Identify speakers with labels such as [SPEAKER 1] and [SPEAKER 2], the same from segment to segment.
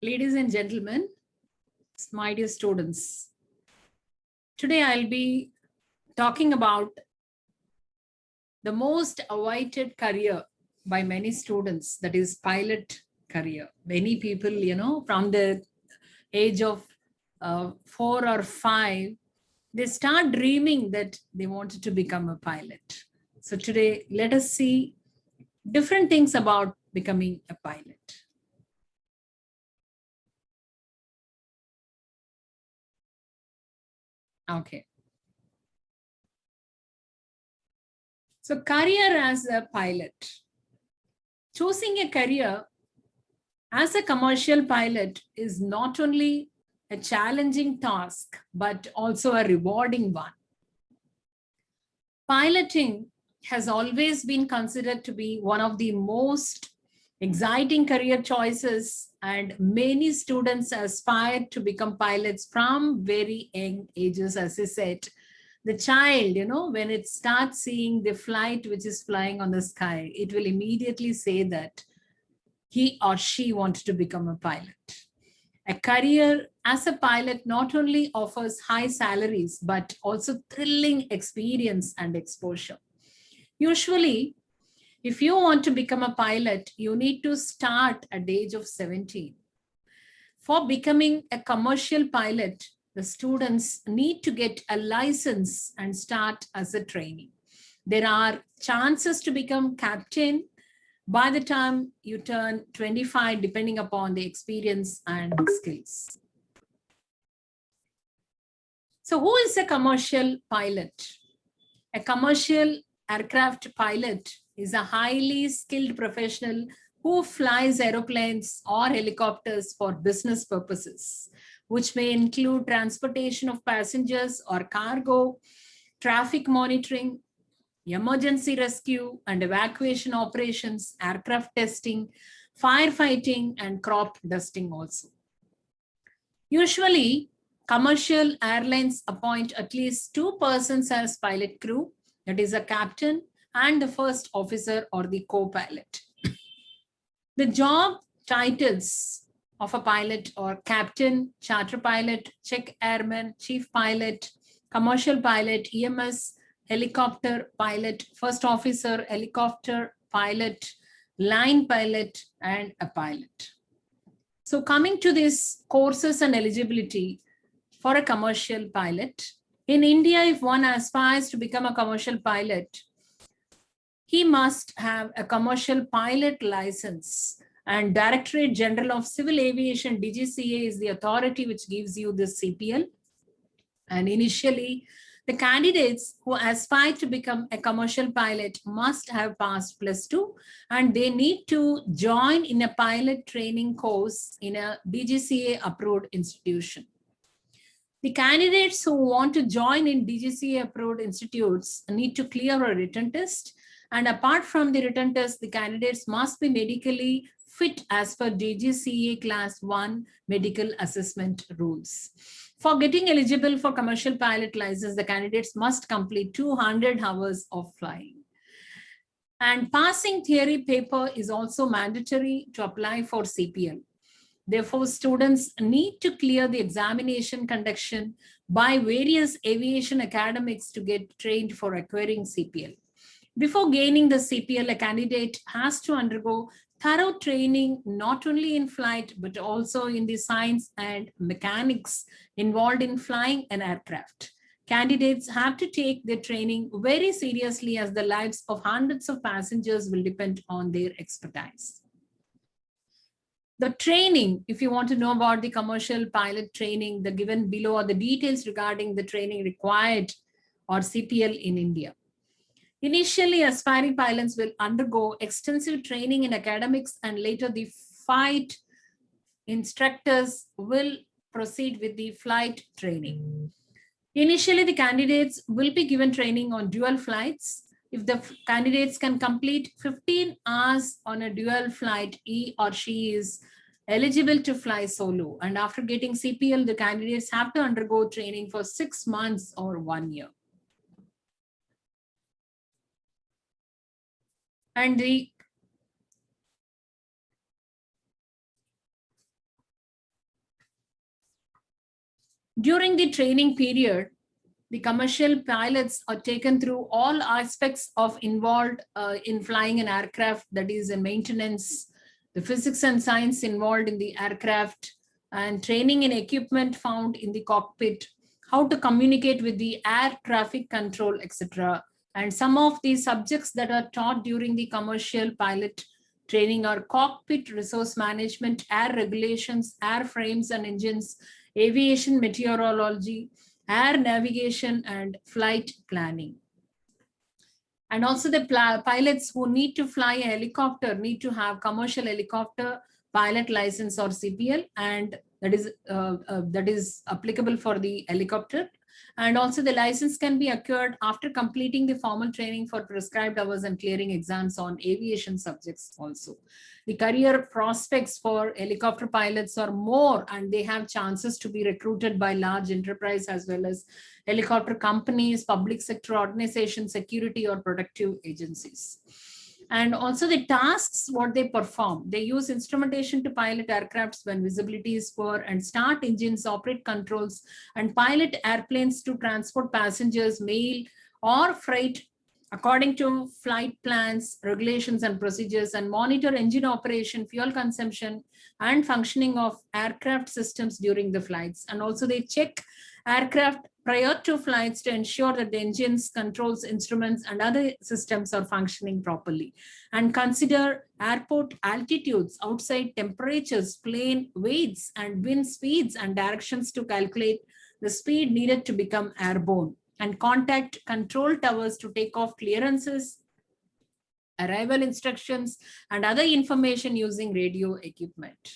[SPEAKER 1] Ladies and gentlemen, my dear students, today I'll be talking about the most awaited career by many students, that is pilot career. Many people, from the age of 4 or 5, they start dreaming that they wanted to become a pilot. So today, let us see different things about becoming a pilot. Okay. So career as a pilot. Choosing a career as a commercial pilot is not only a challenging task, but also a rewarding one. Piloting has always been considered to be one of the most exciting career choices, and many students aspire to become pilots from very young ages. As I said, the child, when it starts seeing the flight which is flying on the sky, it will immediately say that he or she wants to become a pilot. A career as a pilot not only offers high salaries, but also thrilling experience and exposure. Usually, if you want to become a pilot, you need to start at the age of 17. For becoming a commercial pilot, the students need to get a license and start as a trainee. There are chances to become captain by the time you turn 25, depending upon the experience and skills. So who is a commercial pilot? A commercial aircraft pilot is a highly skilled professional who flies aeroplanes or helicopters for business purposes, which may include transportation of passengers or cargo, traffic monitoring, emergency rescue and evacuation operations, aircraft testing, firefighting, and crop dusting also. Usually, commercial airlines appoint at least 2 persons as pilot crew, that is a captain and the first officer or the co-pilot. The job titles of a pilot are captain, charter pilot, check airman, chief pilot, commercial pilot, EMS, helicopter pilot, first officer, helicopter pilot, line pilot, and a pilot. So coming to these courses and eligibility for a commercial pilot, in India, if one aspires to become a commercial pilot, he must have a commercial pilot license, and Directorate General of Civil Aviation, DGCA, is the authority which gives you this CPL. And initially, the candidates who aspire to become a commercial pilot must have passed +2, and they need to join in a pilot training course in a DGCA approved institution. The candidates who want to join in DGCA approved institutes need to clear a written test. And apart from the written test, the candidates must be medically fit as per DGCA Class 1 medical assessment rules. For getting eligible for commercial pilot license, the candidates must complete 200 hours of flying. And passing theory paper is also mandatory to apply for CPL. Therefore, students need to clear the examination conduction by various aviation academics to get trained for acquiring CPL. Before gaining the CPL, a candidate has to undergo thorough training, not only in flight, but also in the science and mechanics involved in flying an aircraft. Candidates have to take their training very seriously, as the lives of hundreds of passengers will depend on their expertise. The training, if you want to know about the commercial pilot training, the given below are the details regarding the training required or CPL in India. Initially, aspiring pilots will undergo extensive training in academics, and later the flight instructors will proceed with the flight training. Initially, the candidates will be given training on dual flights. If the candidates can complete 15 hours on a dual flight, he or she is eligible to fly solo. And after getting CPL, the candidates have to undergo training for 6 months or 1 year. And During the training period, the commercial pilots are taken through all aspects of involved in flying an aircraft, that is in maintenance, the physics and science involved in the aircraft, and training in equipment found in the cockpit, how to communicate with the air traffic control, etc. And some of the subjects that are taught during the commercial pilot training are cockpit resource management, air regulations, airframes and engines, aviation meteorology, air navigation, and flight planning. And also the pilots who need to fly a helicopter need to have commercial helicopter pilot license or CPL, and that is applicable for the helicopter. And also the license can be acquired after completing the formal training for prescribed hours and clearing exams on aviation subjects also. The career prospects for helicopter pilots are more, and they have chances to be recruited by large enterprise as well as helicopter companies, public sector organizations, security or protective agencies. And also the tasks, what they perform. They use instrumentation to pilot aircrafts when visibility is poor, and start engines, operate controls, and pilot airplanes to transport passengers, mail, or freight according to flight plans, regulations, and procedures, and monitor engine operation, fuel consumption, and functioning of aircraft systems during the flights. And also they check aircraft prior to flights to ensure that the engines, controls, instruments, and other systems are functioning properly. And consider airport altitudes, outside temperatures, plane weights, and wind speeds and directions to calculate the speed needed to become airborne. And contact control towers to take off clearances, arrival instructions, and other information using radio equipment.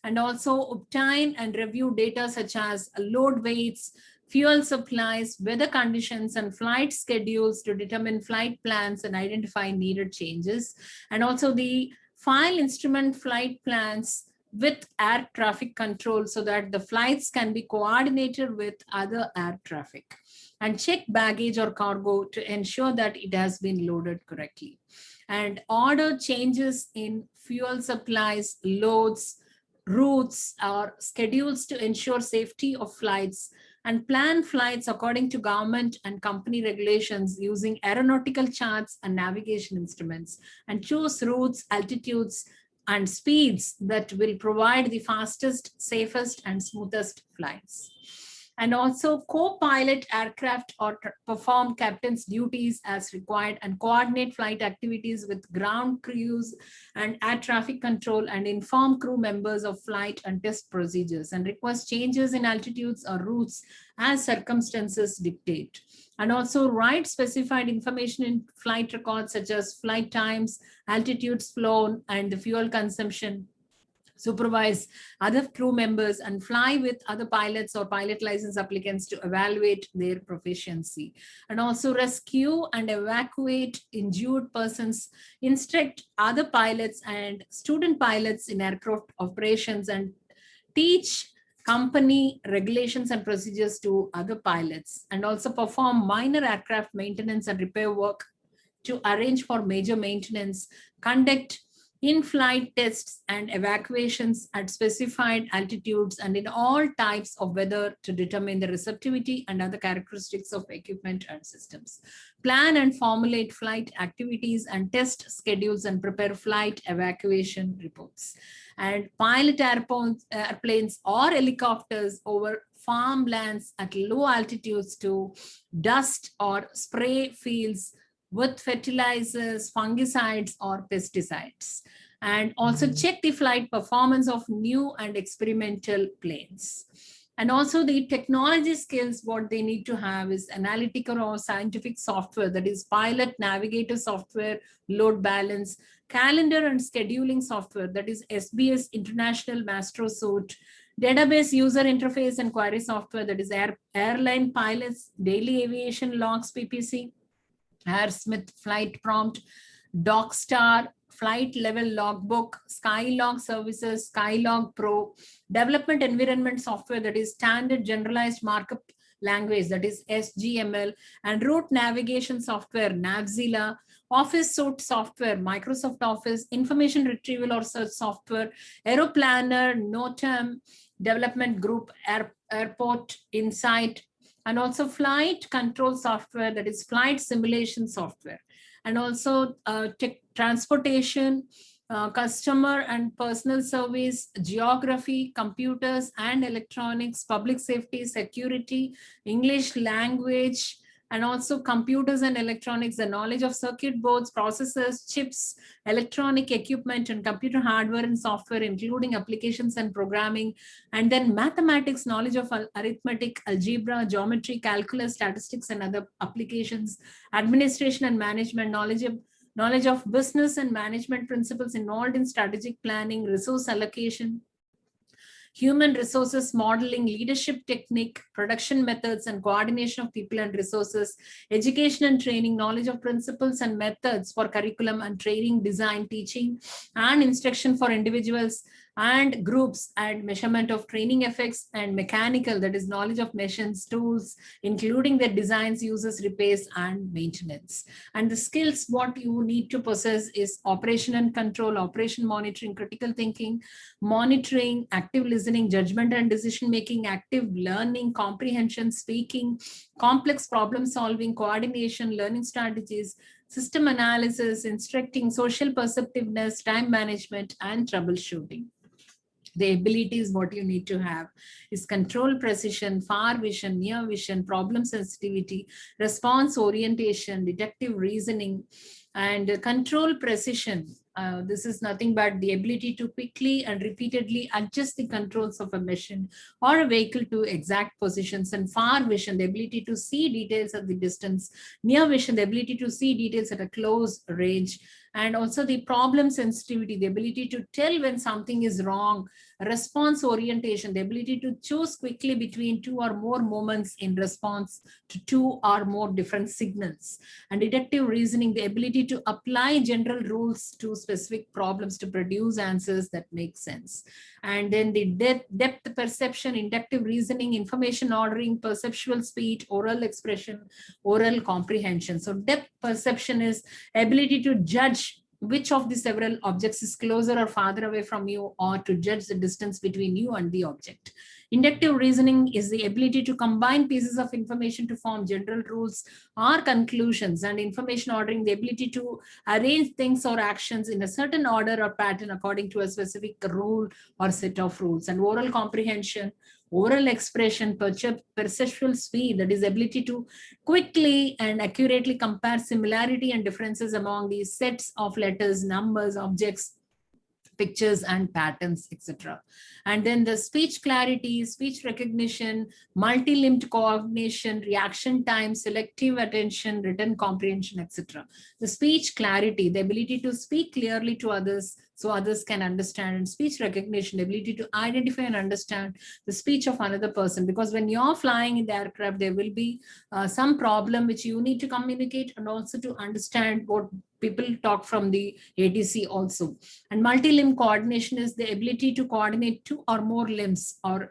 [SPEAKER 1] And also obtain and review data such as load weights, fuel supplies, weather conditions, and flight schedules to determine flight plans and identify needed changes. And also the file instrument flight plans with air traffic control so that the flights can be coordinated with other air traffic. And check baggage or cargo to ensure that it has been loaded correctly. And order changes in fuel supplies, loads, routes, or schedules to ensure safety of flights, and plan flights according to government and company regulations using aeronautical charts and navigation instruments, and choose routes, altitudes, and speeds that will provide the fastest, safest, and smoothest flights. And also co-pilot aircraft or perform captain's duties as required, and coordinate flight activities with ground crews and air traffic control, and inform crew members of flight and test procedures, and request changes in altitudes or routes as circumstances dictate. And also write specified information in flight records such as flight times, altitudes flown, and the fuel consumption. Supervise other crew members and fly with other pilots or pilot license applicants to evaluate their proficiency. And also rescue and evacuate injured persons, instruct other pilots and student pilots in aircraft operations, and teach company regulations and procedures to other pilots. And also perform minor aircraft maintenance and repair work to arrange for major maintenance, conduct in-flight tests and evacuations at specified altitudes and in all types of weather to determine the receptivity and other characteristics of equipment and systems. Plan and formulate flight activities and test schedules and prepare flight evacuation reports. And pilot airplanes or helicopters over farmlands at low altitudes to dust or spray fields with fertilizers, fungicides, or pesticides. And also check the flight performance of new and experimental planes. And also the technology skills, what they need to have is analytical or scientific software, that is pilot navigator software, load balance, calendar and scheduling software, that is SBS International Master Suite, database user interface and query software, that is airline pilots, daily aviation logs PPC, AirSmith Flight Prompt, DocStar, Flight Level Logbook, Skylog Services, Skylog Pro, Development Environment Software, that is Standard Generalized Markup Language, that is SGML, and Route Navigation Software, Navzilla, Office Suite Software, Microsoft Office, Information Retrieval or Search Software, Aeroplanner, Notam, development group, airport insight, and also flight control software, that is flight simulation software, and also transportation, customer and personal service, geography, computers and electronics, public safety, security, English language, and also computers and electronics, the knowledge of circuit boards, processors, chips, electronic equipment, and computer hardware and software, including applications and programming, and then mathematics, knowledge of arithmetic, algebra, geometry, calculus, statistics, and other applications, administration and management, knowledge of business and management principles involved in strategic planning, resource allocation, human resources modeling, leadership technique, production methods, and coordination of people and resources, education and training, knowledge of principles and methods for curriculum and training, design, teaching, and instruction for individuals and groups, and measurement of training effects, and mechanical, that is knowledge of machines, tools, including their designs, uses, repairs, and maintenance. And the skills what you need to possess is operation and control, operation monitoring, critical thinking, monitoring, active listening, judgment and decision making, active learning, comprehension, speaking, complex problem solving, coordination, learning strategies, system analysis, instructing, social perceptiveness, time management, and troubleshooting. The abilities what you need to have is control precision, far vision, near vision, problem sensitivity, response orientation, deductive reasoning, and control precision. This is nothing but the ability to quickly and repeatedly adjust the controls of a machine or a vehicle to exact positions. And far vision, the ability to see details at the distance. Near vision, the ability to see details at a close range. And also the problem sensitivity, the ability to tell when something is wrong. Response orientation, the ability to choose quickly between two or more moments in response to two or more different signals. And deductive reasoning, the ability to apply general rules to specific problems to produce answers that make sense. And then the depth perception, inductive reasoning, information ordering, perceptual speed, oral expression, oral comprehension. So depth perception is ability to judge which of the several objects is closer or farther away from you, or to judge the distance between you and the object. Inductive reasoning is the ability to combine pieces of information to form general rules or conclusions. And information ordering, the ability to arrange things or actions in a certain order or pattern according to a specific rule or set of rules. And oral comprehension, oral expression, perceptual speed, that is ability to quickly and accurately compare similarity and differences among these sets of letters, numbers, objects, pictures and patterns, etc. And then the speech clarity, speech recognition, multi-limbed coordination, reaction time, selective attention, written comprehension, etc. The speech clarity, the ability to speak clearly to others so others can understand, and speech recognition, the ability to identify and understand the speech of another person, because when you're flying in the aircraft, there will be some problem which you need to communicate and also to understand what people talk from the ATC also. And multi-limb coordination is the ability to coordinate two or more limbs, or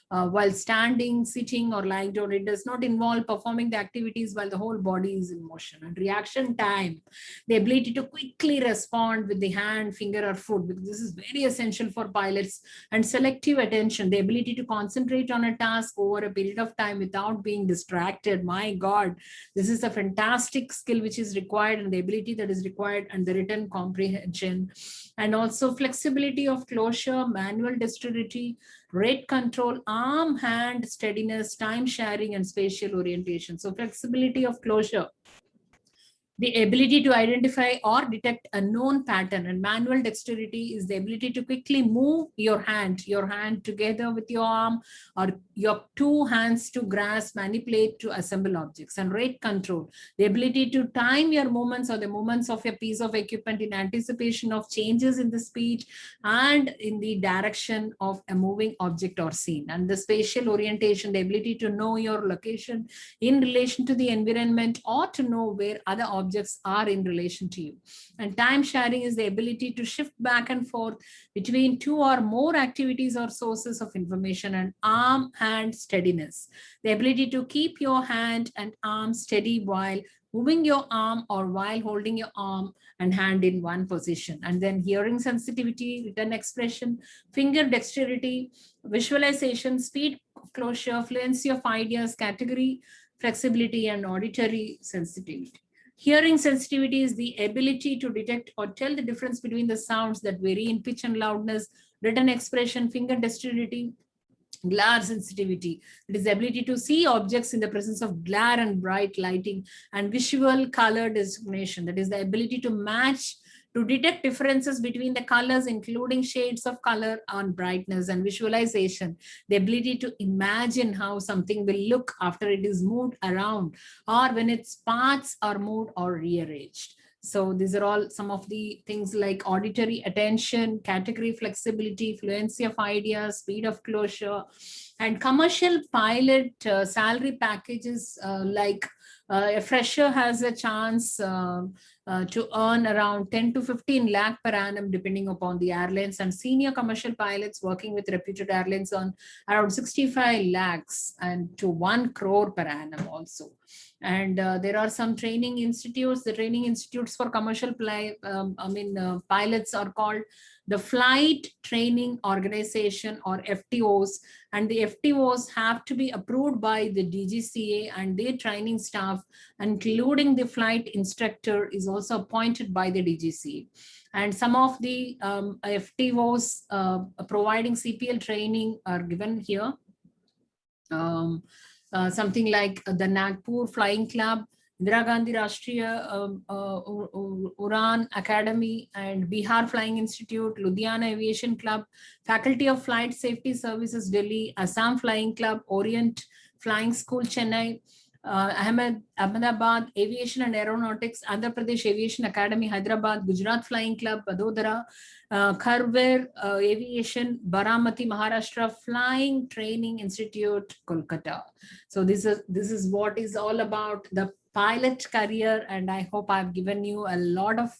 [SPEAKER 1] while standing, sitting, or lying down. It does not involve performing the activities while the whole body is in motion. And reaction time, the ability to quickly respond with the hand, finger, or foot, because this is very essential for pilots. And selective attention, the ability to concentrate on a task over a period of time without being distracted. My God, this is a fantastic skill which is required, and the ability that is required, and the written comprehension. And also flexibility of closure, manual dexterity, rate control, arm hand steadiness, time sharing, and spatial orientation. So flexibility of closure, the ability to identify or detect a known pattern. And manual dexterity is the ability to quickly move your hand together with your arm, or your two hands to grasp, manipulate, to assemble objects. And rate control, the ability to time your movements or the movements of a piece of equipment in anticipation of changes in the speed and in the direction of a moving object or scene. And the spatial orientation, the ability to know your location in relation to the environment, or to know where other objects are in relation to you. And time sharing is the ability to shift back and forth between two or more activities or sources of information. And arm hand steadiness, the ability to keep your hand and arm steady while moving your arm or while holding your arm and hand in one position. And then hearing sensitivity, written expression, finger dexterity, visualization, speed of closure, fluency of ideas, category, flexibility, and auditory sensitivity. Hearing sensitivity is the ability to detect or tell the difference between the sounds that vary in pitch and loudness. Written expression, finger dexterity, glare sensitivity. It is the ability to see objects in the presence of glare and bright lighting. And visual color discrimination. That is the ability to match, to detect differences between the colors, including shades of color and brightness. And visualization, the ability to imagine how something will look after it is moved around or when its parts are moved or rearranged. So these are all some of the things like auditory attention, category flexibility, fluency of ideas, speed of closure, and commercial pilot salary packages like a fresher has a chance to earn around 10 to 15 lakh per annum depending upon the airlines, and senior commercial pilots working with reputed airlines on around 65 lakhs and to 1 crore per annum also. And there are some training institutes. The training institutes for commercial pilots are called the Flight Training Organization or FTOs, and the FTOs have to be approved by the DGCA, and their training staff, including the flight instructor, is also appointed by the DGCA. And some of the FTOs providing CPL training are given here. Something like the Nagpur Flying Club, Indira Gandhi Rashtriya Uran Academy, and Bihar Flying Institute, Ludhiana Aviation Club, Faculty of Flight Safety Services Delhi, Assam Flying Club, Orient Flying School Chennai, Ahmedabad Aviation and Aeronautics, Andhra Pradesh Aviation Academy Hyderabad, Gujarat Flying Club Vadodara, Kharver Aviation Baramati Maharashtra, Flying Training Institute Kolkata. So this is what is all about the pilot career, and I hope I've given you a lot of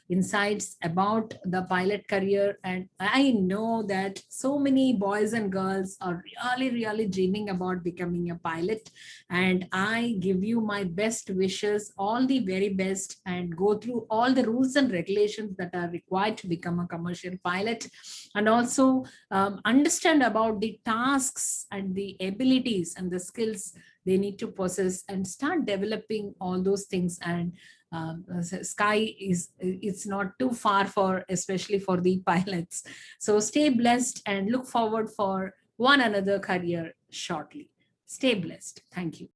[SPEAKER 1] insights about the pilot career. And I know that so many boys and girls are really dreaming about becoming a pilot, and I give you my best wishes, all the very best, and go through all the rules and regulations that are required to become a commercial pilot, and also understand about the tasks and the abilities and the skills they need to possess, and start developing all those things. And sky is, it's not too far for, especially for the pilots. So stay blessed and look forward for one another career shortly. Stay blessed. Thank you.